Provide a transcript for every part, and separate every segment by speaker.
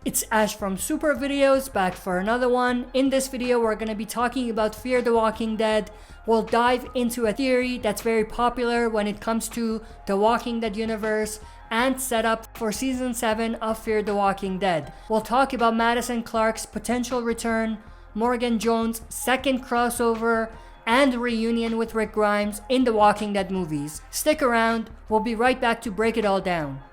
Speaker 1: It's Ash from Super Videos, back for another one. In this video, we're going to be talking about Fear the Walking Dead. We'll dive into a theory that's very popular when it comes to the Walking Dead universe and set up for Season 7 of Fear the Walking Dead. We'll talk about Madison Clark's potential return, Morgan Jones' second crossover, and reunion with Rick Grimes in the Walking Dead movies. Stick around, we'll be right back to break it all down.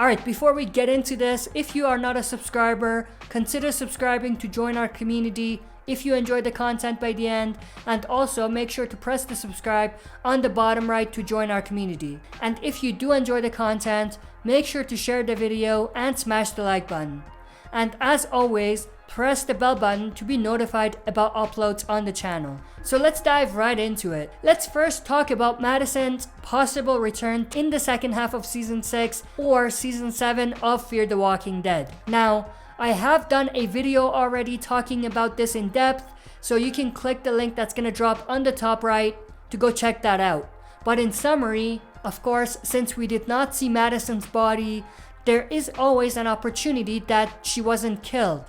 Speaker 1: Alright, before we get into this, if you are not a subscriber, consider subscribing to join our community if you enjoyed the content by the end, and also make sure to press the subscribe on the bottom right to join our community. And if you do enjoy the content, make sure to share the video and smash the like button. And as always, press the bell button to be notified about uploads on the channel. So let's dive right into it. Let's first talk about Madison's possible return in the second half of Season 6 or Season 7 of Fear the Walking Dead. Now, I have done a video already talking about this in depth, so you can click the link that's gonna drop on the top right to go check that out. But in summary, of course, since we did not see Madison's body, there is always an opportunity that she wasn't killed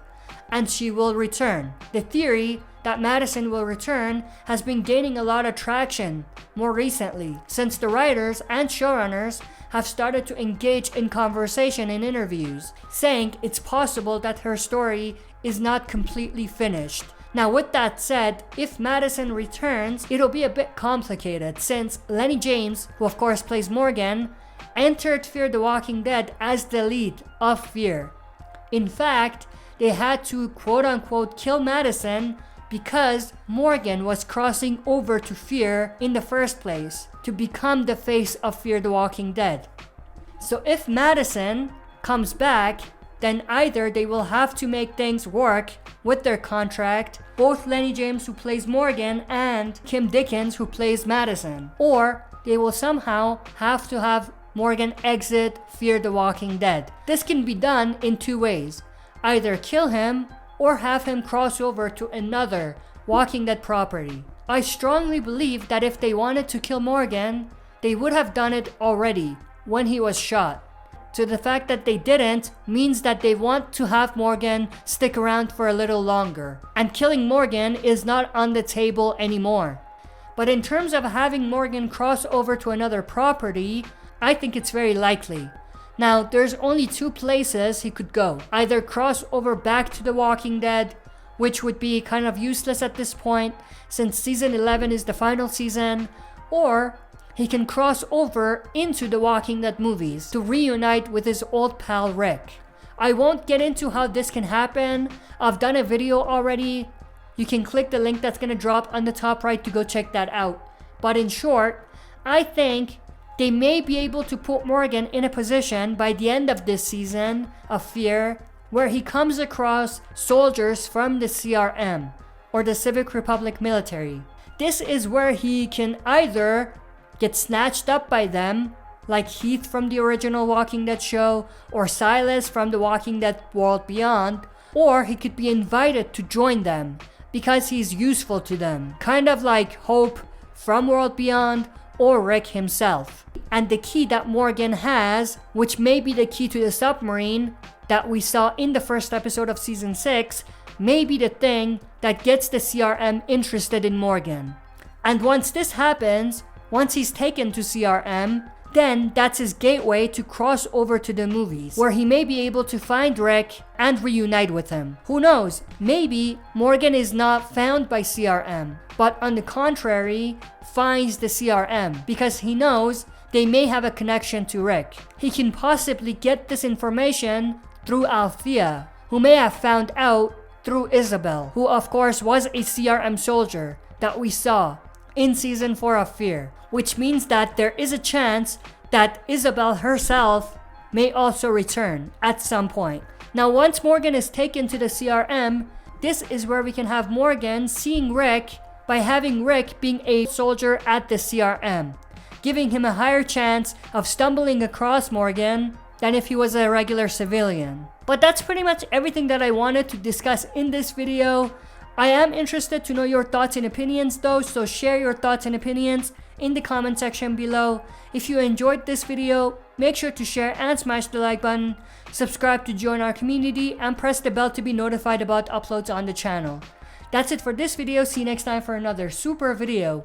Speaker 1: and she will return. The theory that Madison will return has been gaining a lot of traction more recently, since the writers and showrunners have started to engage in conversation in interviews, saying it's possible that her story is not completely finished. Now with that said, if Madison returns, it'll be a bit complicated since Lenny James, who of course plays Morgan, entered Fear the Walking Dead as the lead of Fear. In fact, they had to quote-unquote kill Madison because Morgan was crossing over to Fear in the first place to become the face of Fear the Walking Dead. So if Madison comes back, then either they will have to make things work with their contract, both Lenny James who plays Morgan and Kim Dickens who plays Madison, or they will somehow have to have Morgan exit Fear the Walking Dead. This can be done in two ways. Either kill him or have him cross over to another Walking Dead property. I strongly believe that if they wanted to kill Morgan, they would have done it already when he was shot. So the fact that they didn't means that they want to have Morgan stick around for a little longer. And killing Morgan is not on the table anymore. But in terms of having Morgan cross over to another property, I think it's very likely. Now, there's only two places he could go. Either cross over back to The Walking Dead, which would be kind of useless at this point since Season 11 is the final season, or he can cross over into The Walking Dead movies to reunite with his old pal Rick. I won't get into how this can happen. I've done a video already. You can click the link that's gonna drop on the top right to go check that out. But in short, I think they may be able to put Morgan in a position by the end of this season of Fear where he comes across soldiers from the CRM or the Civic Republic military. This is where he can either get snatched up by them, like Heath from the original Walking Dead show or Silas from the Walking Dead World Beyond, or he could be invited to join them because he's useful to them, kind of like Hope from World Beyond or Rick himself. And the key that Morgan has, which may be the key to the submarine that we saw in the first episode of Season 6, may be the thing that gets the CRM interested in Morgan. And once this happens, once he's taken to CRM, then that's his gateway to cross over to the movies, where he may be able to find Rick and reunite with him. Who knows, maybe Morgan is not found by CRM, but on the contrary, finds the CRM because he knows they may have a connection to Rick. He can possibly get this information through Althea, who may have found out through Isabel, who of course was a CRM soldier that we saw in Season 4 of Fear, which means that there is a chance that Isabel herself may also return at some point. Now once Morgan is taken to the CRM, this is where we can have Morgan seeing Rick by having Rick being a soldier at the CRM, giving him a higher chance of stumbling across Morgan than if he was a regular civilian. But that's pretty much everything that I wanted to discuss in this video. I am interested to know your thoughts and opinions though, so share your thoughts and opinions in the comment section below. If you enjoyed this video, make sure to share and smash the like button, subscribe to join our community, and press the bell to be notified about uploads on the channel. That's it for this video. See you next time for another super video.